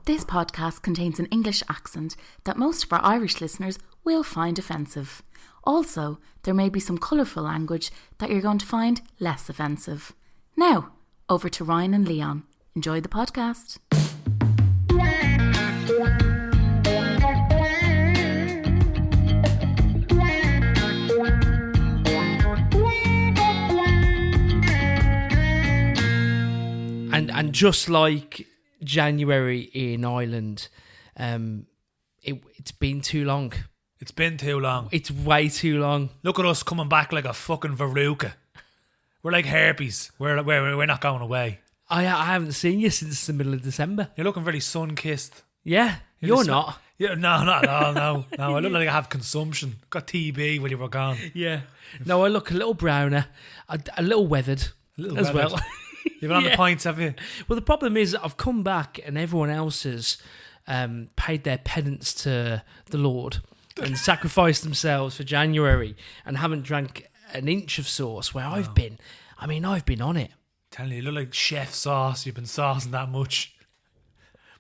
This podcast contains an English accent that most of our Irish listeners will find offensive. Also, there may be some colourful language that you're going to find less offensive. Now, over to Ryan and Leon. Enjoy the podcast. And just like January in Ireland, it's been too long. It's been too long. It's way too long. Look at us coming back like a fucking veruca. We're like herpes. We're not going away. I haven't seen you since the middle of December. You're looking very sun-kissed. Yeah, you're not. Yeah, no, not at all, no. I look like I have consumption. Got TB when you were gone. Yeah. No, I look a little browner, a little weathered as well. You've been on the points, have you? Well, the problem is I've come back and everyone else has paid their penance to the Lord and sacrificed themselves for January and haven't drank an inch of sauce where I've been. I mean, I've been on it. Telling you look like chef sauce. You've been saucing that much.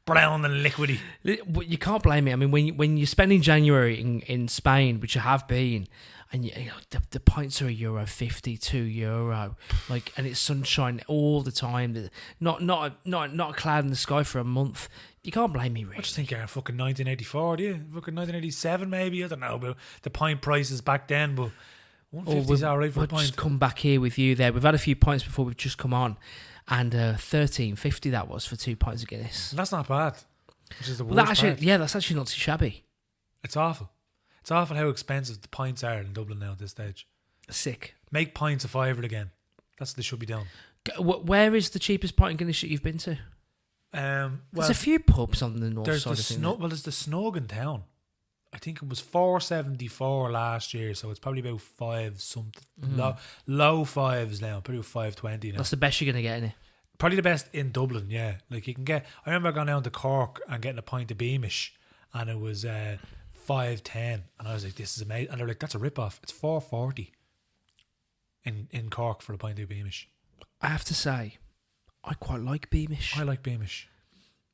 Brown and liquidy. You can't blame me. I mean, when you're spending January in Spain, which I have been, and you know, the pints are €1.50, €2, like, and it's sunshine all the time. Not a cloud in the sky for a month. You can't blame me, really. I just think you're fucking 1984, do you? Fucking 1987, maybe. I don't know about the pint prices back then, but 150 is alright for a We'll pint. just come back here with you there. We've had a few pints before we've just come on, and $13.50 that was for 2 pints of Guinness. And that's not bad. Which is the worst part. That's actually not too shabby. It's awful. It's awful how expensive the pints are in Dublin now at this stage. Sick. Make pints a fiver again. That's what they should be doing. Where is the cheapest pint of Guinness that you've been to? There's a few pubs on the north side of things. There's the Snug in town. I think it was $4.74 last year, so it's probably about five something. Low fives now, probably $5.20 now. That's the best you're gonna get in it. Probably the best in Dublin, yeah. Like you can get. I remember going down to Cork and getting a pint of Beamish, and it was $5.10, and I was like, "This is amazing." And they're like, "That's a rip off. It's $4.40 in Cork for a pint of Beamish." I have to say, I quite like Beamish. I like Beamish.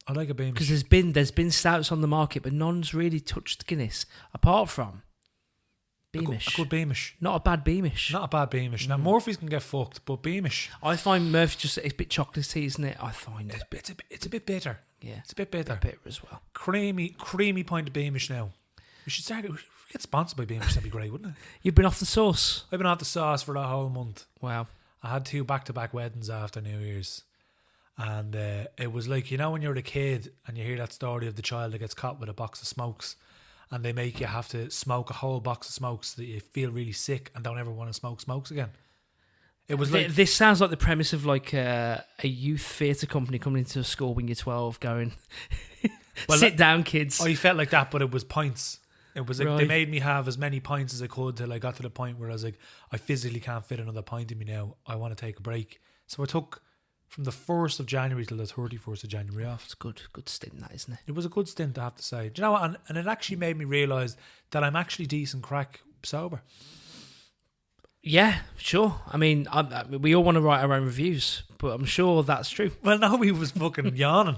I like a Beamish because there's been stouts on the market, but none's really touched Guinness apart from Beamish. A good Beamish. Not a bad Beamish. Not a bad Beamish. Now Murphy's can get fucked, but Beamish. I find Murphy it's a bit chocolatey, isn't it? I find it's a bit bitter. Yeah, it's a bit bitter. Bitter as well. Creamy pint of Beamish now. We should get sponsored by Beamish. That'd be great, wouldn't it? You've been off the sauce. I've been off the sauce for that whole month. Wow. I had 2 back-to-back weddings after New Year's. And it was like, you know, when you're a kid and you hear that story of the child that gets caught with a box of smokes and they make you have to smoke a whole box of smokes so that you feel really sick and don't ever want to smoke smokes again. It was like... This sounds like the premise of like a youth theatre company coming into a school when you're 12 going, sit down, kids. I felt like that, but it was pints. It was like right. They made me have as many pints as I could till I got to the point where I was like, I physically can't fit another pint in me now. I want to take a break. So I took... from the 1st of January till the 31st of January off. It's good stint, that, isn't it? It was a good stint, I have to say. Do you know what? And it actually made me realise that I'm actually decent crack sober. Yeah, sure. I mean, we all want to write our own reviews, but I'm sure that's true. Well, no, he was fucking yawning.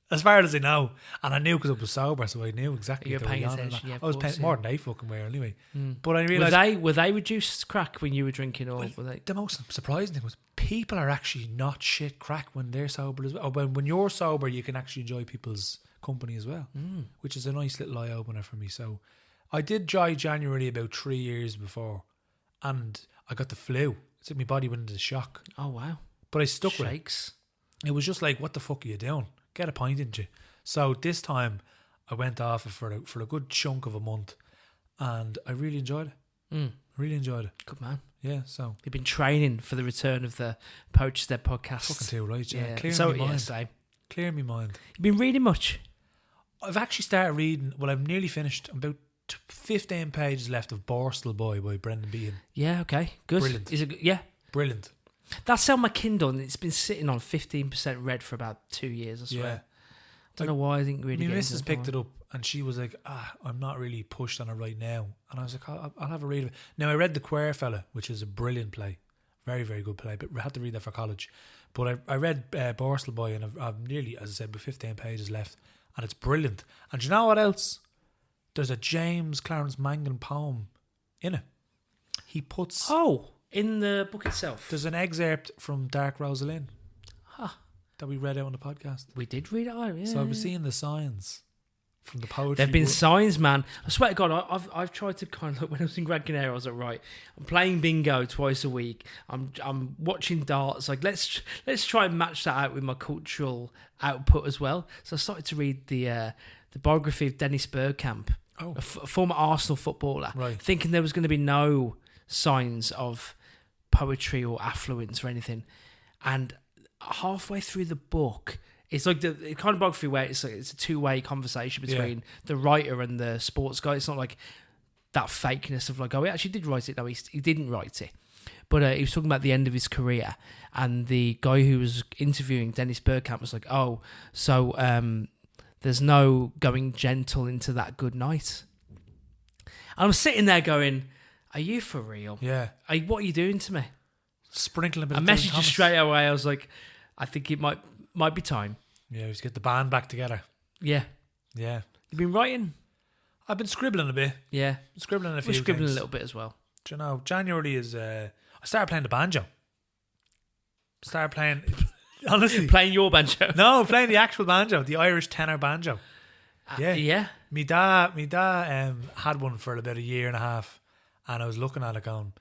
As far as I know. And I knew because I was sober, so I knew exactly. You were paying attention. Yeah, I was paying more than they fucking were anyway. But I realised... Were they reduced crack when you were drinking, or were they... The most surprising thing was people are actually not shit crack when they're sober as well. Or when you're sober, you can actually enjoy people's company as well, which is a nice little eye-opener for me. So I did dry January about 3 years before, and I got the flu. It's like my body went into shock. Oh, wow. But I stuck with it. It was just like, what the fuck are you doing? Get a pint, didn't you? So this time I went off it for a good chunk of a month, and I really enjoyed it. Really enjoyed it. Good man. Yeah, so you've been training for the return of the Poacher's Dead podcast. Fucking too right, yeah. Clearing my mind. Same. Clearing my mind. You've been reading much? I've actually started reading. Well, I've nearly finished. I'm about 15 pages left of Borstal Boy by Brendan Behan. Yeah, okay, good. Brilliant. Is it? Yeah, brilliant. That's on my Kindle, and it's been sitting on 15% read for about 2 years, I swear. Yeah. I don't know why I didn't really. My missus picked it up and she was like, I'm not really pushed on it right now. And I was like, I'll have a read of it. Now, I read The Queer Fella, which is a brilliant play. Very, very good play, but I had to read that for college. But I read Borstal Boy, and I've nearly, as I said, with 15 pages left, and it's brilliant. And do you know what else? There's a James Clarence Mangan poem in it. He puts... Oh, in the book itself. There's an excerpt from Dark Rosalind Huh. that we read out on the podcast. We did read it out, yeah. So I was seeing the signs from the poetry. There've been book. signs, man. I swear to God, I've tried to kind of like when I was in Gran Canaria, I was like, right, I'm playing bingo twice a week. I'm watching darts. Like let's try and match that out with my cultural output as well. So I started to read the biography of Dennis Bergkamp, a former Arsenal footballer, Right. thinking there was going to be no signs of poetry or affluence or anything. And halfway through the book, it's like the kind of biography where it's a two-way conversation between the writer and the sports guy. It's not like that fakeness of like, oh, he actually did write it. No, he didn't write it. But he was talking about the end of his career, and the guy who was interviewing Dennis Bergkamp was like, oh, so there's no going gentle into that good night. And I'm sitting there going, are you for real? Yeah. What are you doing to me? Sprinkling a bit I of messaged you Thomas. straight away. I was like, I think it might be time. Yeah, we should get the band back together. Yeah. Yeah. You've been writing? I've been scribbling a bit. Yeah. Scribbling a few We're scribbling things. a little bit as well. Do you know, January is... I started playing the banjo. Started playing... Honestly. Playing your banjo? No, playing the actual banjo. The Irish tenor banjo. Yeah. Yeah. Me dad had one for about a year and a half, and I was looking at it going,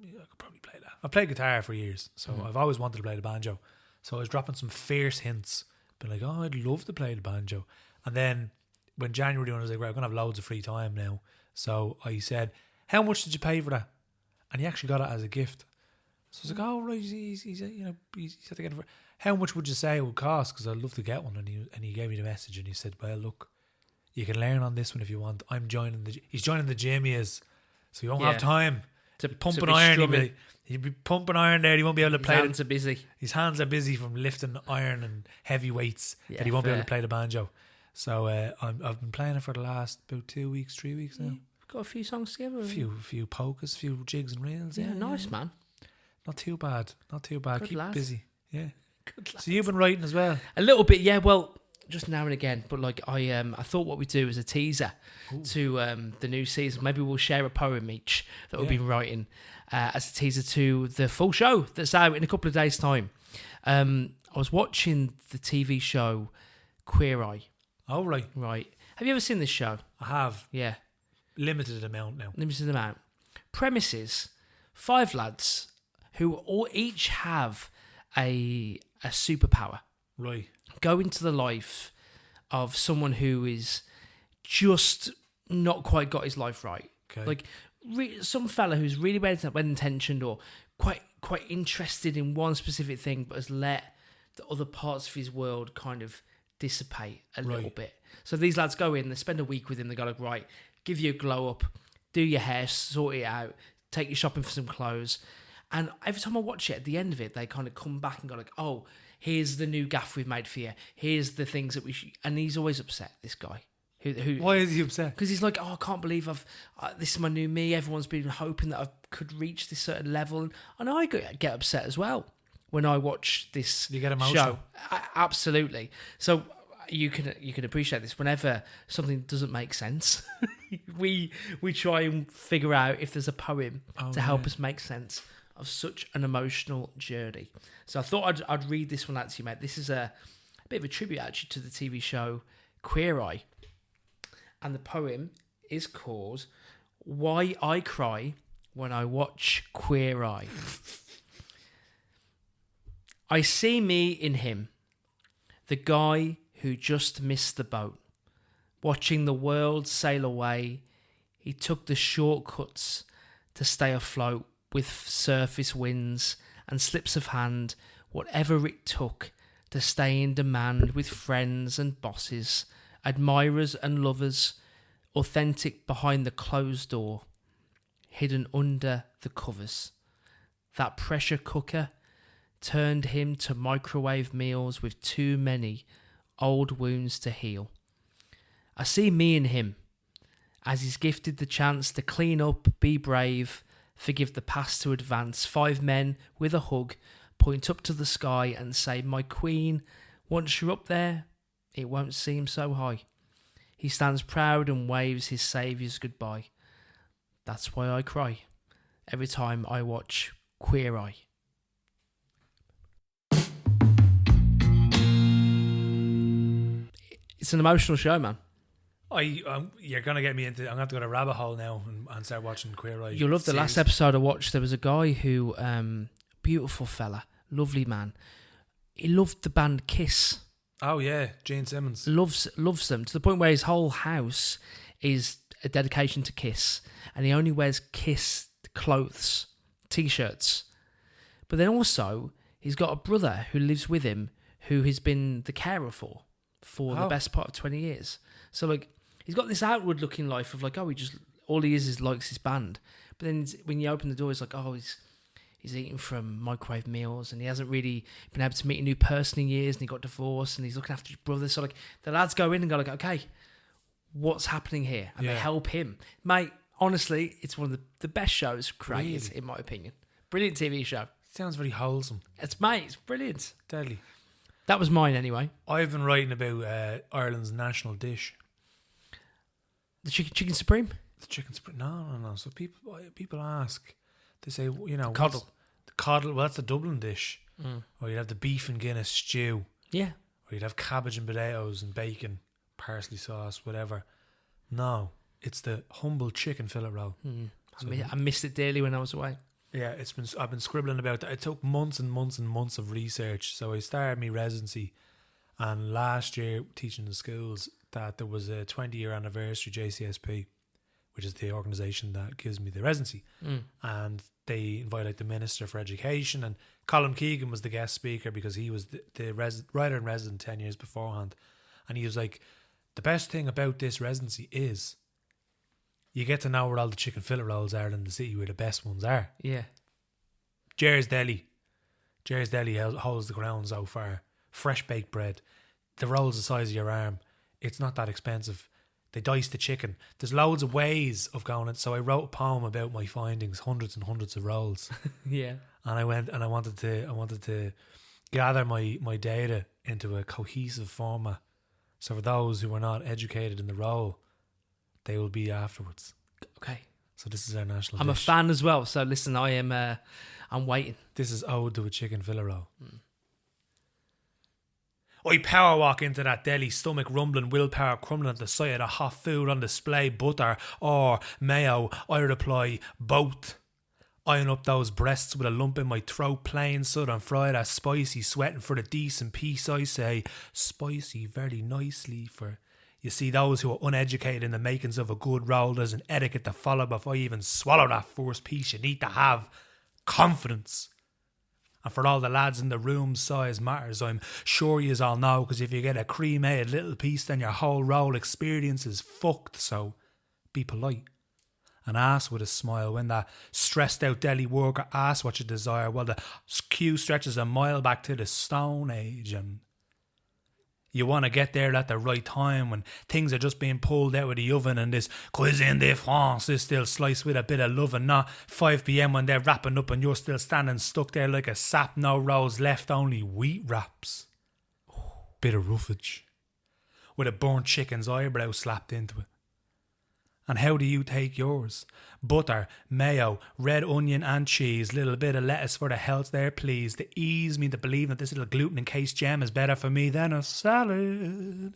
I could probably play that. I played guitar for years, so I've always wanted to play the banjo. So I was dropping some fierce hints, been like, oh, I'd love to play the banjo. And then when January, when I was like, right, I'm going to have loads of free time now. So I said, how much did you pay for that? And he actually got it as a gift. So I was like, oh, right, he said to get it for, how much would you say it would cost? Because I'd love to get one. And he gave me the message, and he said, well, look, you can learn on this one if you want. He's joining the gym, he is. So he won't have time to pumping iron. He'd be pumping iron there. He won't be able to play. His hands are busy. His hands are busy from lifting iron and heavy weights that he won't be able to play the banjo. So I've been playing it for the last about 2 weeks, 3 weeks now. Got a few songs together. A few polkas, a few jigs and reels. Yeah, nice, man. Not too bad. Good Keep lad. busy. Yeah. Good lad. So you've been writing as well? A little bit, yeah. Well, just now and again. But like I thought what we'd do is a teaser to the new season. Maybe we'll share a poem each that we've been writing as a teaser to the full show that's out in a couple of days' time. I was watching the TV show Queer Eye. Oh, right. Right. Have you ever seen this show? I have. Yeah. Limited amount now. Limited amount. Premises: 5 lads who all each have a superpower. Right. Go into the life of someone who is just not quite got his life right. Okay. Like some fella who's really well-intentioned or quite interested in one specific thing, but has let the other parts of his world kind of dissipate a little bit. So these lads go in, they spend a week with him, they go like, right, give you a glow up, do your hair, sort it out, take you shopping for some clothes. And every time I watch it, at the end of it, they kind of come back and go like, oh, here's the new gaff we've made for you. Here's the things that we should... And he's always upset, this guy. Who? Why is he upset? Because he's like, oh, I can't believe this is my new me. Everyone's been hoping that I could reach this certain level. And I get upset as well when I watch this You get emotional. show. Absolutely. So you can appreciate this. Whenever something doesn't make sense, we try and figure out if there's a poem to help us make sense of such an emotional journey. So I thought I'd read this one out to you, mate. This is a bit of a tribute actually to the TV show Queer Eye. And the poem is called Why I Cry When I Watch Queer Eye. I see me in him, the guy who just missed the boat. Watching the world sail away, he took the shortcuts to stay afloat with surface winds and slips of hand, whatever it took to stay in demand with friends and bosses, admirers and lovers, authentic behind the closed door, hidden under the covers. That pressure cooker turned him to microwave meals with too many old wounds to heal. I see me in him, as he's gifted the chance to clean up, be brave, forgive the past to advance. 5 men with a hug, point up to the sky and say, "My queen, once you're up there, it won't seem so high." He stands proud and waves his saviours goodbye. That's why I cry every time I watch Queer Eye. It's an emotional show, man. You're gonna get me into. I'm gonna have to go to a rabbit hole now and start watching Queer Eye. You'll love the last episode I watched. There was a guy who, beautiful fella, lovely man. He loved the band Kiss. Oh yeah, Gene Simmons Loves them to the point where his whole house is a dedication to Kiss, and he only wears Kiss clothes, t-shirts. But then also he's got a brother who lives with him who he's been the carer for the best part of 20 years. So like he's got this outward looking life of like, oh, all he is likes his band. But then when you open the door, it's like, oh, he's eating from microwave meals and he hasn't really been able to meet a new person in years, and he got divorced and he's looking after his brother. So like the lads go in and go like, okay, what's happening here? And they help him. Mate, honestly, it's one of the best shows created, in my opinion. Brilliant TV show. Sounds very wholesome. It's brilliant. Deadly. That was mine anyway. I've been writing about Ireland's national dish. The chicken supreme? The chicken supreme. No. So people ask, they say, you know, coddle. The coddle, well, that's the Dublin dish. Or you'd have the beef and Guinness stew. Yeah. Or you'd have cabbage and potatoes and bacon, parsley sauce, whatever. No, it's the humble chicken fillet roll. So I missed it dearly when I was away. Yeah, I've been scribbling about that. It took months and months and months of research. So I started my residency, and last year teaching in schools that there was a 20-year anniversary JCSP, which is the organisation that gives me the residency, and they invited the Minister for Education, and Colin Keegan was the guest speaker because he was the writer in resident 10 years beforehand, and he was like, the best thing about this residency is you get to know where all the chicken fillet rolls are in the city where the best ones are. Yeah. Jerry's Deli holds the ground so far. Fresh baked bread. The roll's the size of your arm. It's not that expensive. They dice the chicken. There's loads of ways of going it. So I wrote a poem about my findings, hundreds and hundreds of rolls. Yeah. And I wanted to gather my data into a cohesive format. So for those who are not educated in the roll, they will be afterwards. Okay. So this is our national I'm dish. a fan as well. So listen, I'm waiting. This is ode to a chicken fillet roll. I power walk into that deli, stomach rumbling, willpower crumbling at the sight of the hot food on display, butter or mayo. I reply, both. Eyeing up those breasts with a lump in my throat, plain southern fried as spicy, sweating for the decent piece. I say, spicy very nicely for... You see, those who are uneducated in the makings of a good roll, there's an etiquette to follow before you even swallow that first piece. You need to have confidence. And for all the lads in the room, size matters. I'm sure you all know, because if you get a cremated little piece, then your whole roll experience is fucked. So be polite and ask with a smile. When that stressed out deli worker asks what you desire, well, the queue stretches a mile back to the Stone Age, and you want to get there at the right time when things are just being pulled out of the oven and this cuisine de France is still sliced with a bit of love, and not 5 p.m. when they're wrapping up and you're still standing stuck there like a sap, no rolls left, only wheat wraps. Bit of roughage with a burnt chicken's eyebrow slapped into it. And how do you take yours? Butter, mayo, red onion and cheese. Little bit of lettuce for the health there, please. To ease me to believe that this little gluten-encased jam is better for me than a salad.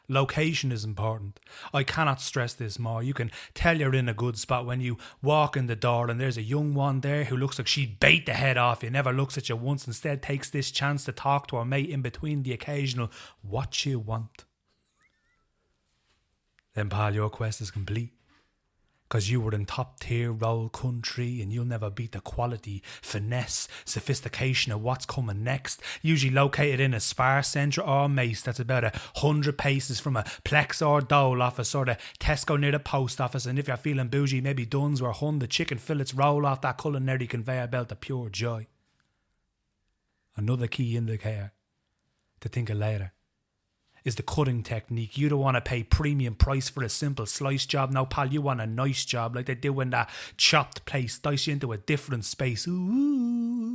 Location is important. I cannot stress this more. You can tell you're in a good spot when you walk in the door and there's a young one there who looks like she'd bait the head off you, never looks at you once, instead takes this chance to talk to her mate in between the occasional what you want. Then, pal, your quest is complete. Because you were in top tier roll country and you'll never beat the quality, finesse, sophistication of what's coming next. Usually located in a sparse centre or mace that's about 100 paces from a Plex or Dole office or the Tesco near the post office. And if you're feeling bougie, maybe Dunne's or Hun, the chicken fillets roll off that culinary conveyor belt of pure joy. Another key indicator to think of later is the cutting technique. You don't want to pay premium price for a simple slice job. No, pal, you want a nice job like they do in that chopped place. Dice you into a different space. Ooh.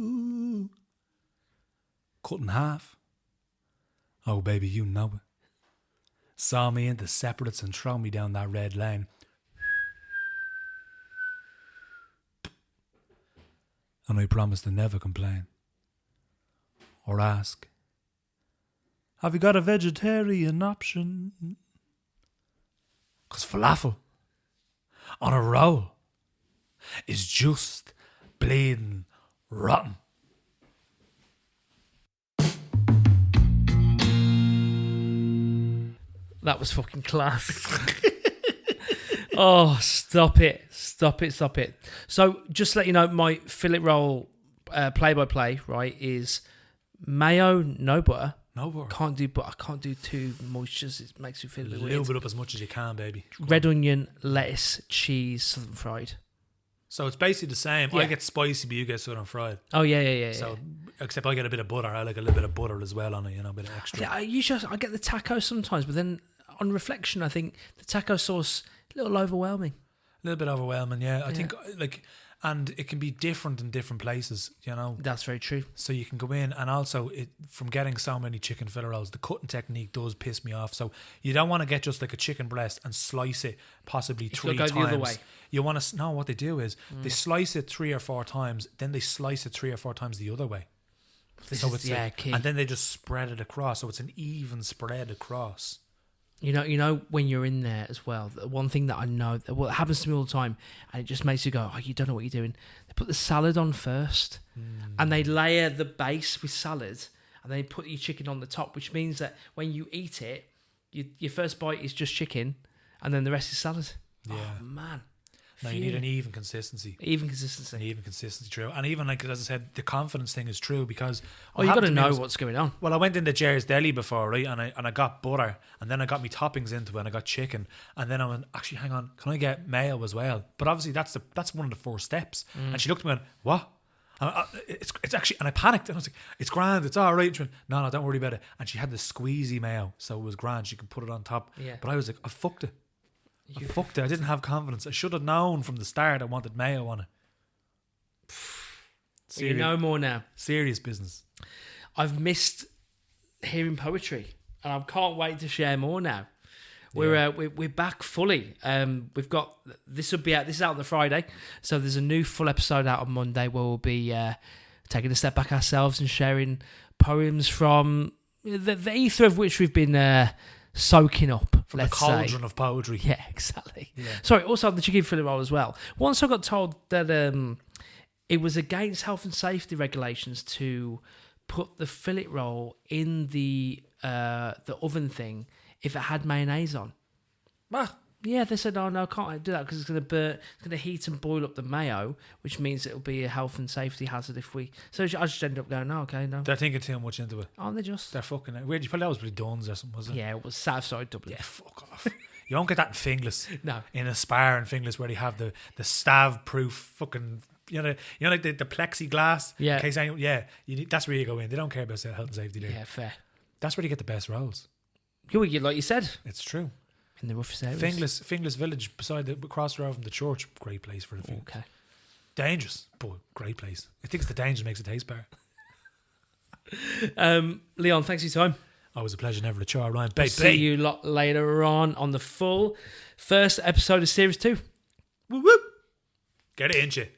cut in half. Oh, baby, you know it. Saw me into separates and throw me down that red lane. And I promised to never complain. Or ask, have you got a vegetarian option? 'Cause falafel on a roll is just bleeding rotten. That was fucking class. Oh, stop it. Stop it. Stop it. So, just to let you know, my fillet roll play-by-play, right, is mayo, no butter. No butter. Can't do butter. I can't do too moistures. It makes me feel a bit weird. Lube it up as much as you can, baby. Red onion, lettuce, cheese, southern fried. So it's basically the same. Yeah. I get spicy, but you get southern fried. Oh, yeah. So, except I get a bit of butter. I like a little bit of butter as well on it, a bit of extra. Yeah, I get the taco sometimes, but then on reflection, I think the taco sauce a little overwhelming. A little bit overwhelming, yeah. I think, and it can be different in different places, That's very true. So you can go in, and also from getting so many chicken fillet rolls, the cutting technique does piss me off. So you don't want to get just like a chicken breast and slice it possibly three times. The other way. You want to know what they do is they slice it 3 or 4 times, then they slice it 3 or 4 times the other way. Key. And then they just spread it across, so it's an even spread across. You know when you're in there as well. The one thing that I know, it happens to me all the time, and it just makes you go, "Oh, you don't know what you're doing." They put the salad on first, and they layer the base with salad, and they put your chicken on the top, which means that when you eat it, your first bite is just chicken, and then the rest is salad. Yeah. Oh man. No, you need an even consistency. Even consistency, True. And even as I said, the confidence thing is true because you got to know what's going on. Well, I went into Jerry's Deli before, right? And I got butter, and then I got me toppings into it, and I got chicken, and then I went, actually, hang on, can I get mayo as well? But obviously, that's one of the 4 steps. And she looked at me and went, what? It's actually, and I panicked, and I was like, it's grand, it's all right. And she went, no, don't worry about it. And she had the squeezy mayo, so it was grand. She could put it on top. Yeah. But I was like, I fucked it. I didn't have confidence. I should have known from the start I wanted mayo on it. You know more now. Serious business. I've missed hearing poetry, and I can't wait to share more now. We're back fully. We've got this will be out. This is out on the Friday, so there's a new full episode out on Monday where we'll be taking a step back ourselves and sharing poems from the ether of which we've been soaking up. From the cauldron of poetry. Yeah, exactly. Yeah. Sorry, also the chicken fillet roll as well. Once I got told that it was against health and safety regulations to put the fillet roll in the oven thing if it had mayonnaise on. Yeah, they said, oh no, can't do that because it's going to burn, it's going to heat and boil up the mayo, which means it'll be a health and safety hazard if we. So I just ended up going, oh, okay, no. They're thinking too much into it. Aren't they just? They're fucking. Where'd you put that? Was pretty Dunnes or something, was it? Yeah, it was Southside Dublin. Yeah, fuck off. You don't get that in Finglas. No. In a Spar in Finglas where they have the stav-proof fucking. Like the plexiglass. Yeah. In case that's where you go in. They don't care about health and safety there. Yeah, fair. That's where you get the best rolls. Like you said. It's true. In the roughest areas. Finglas Village, beside the cross road from the church, great place for the food. Okay. Dangerous, but great place. I think it's the danger makes it taste better. Leon, thanks for your time. Always a pleasure, never a chore, Ryan. I'll see you a lot later on the full first episode of Series 2. Whoop, whoop. Get it in, you.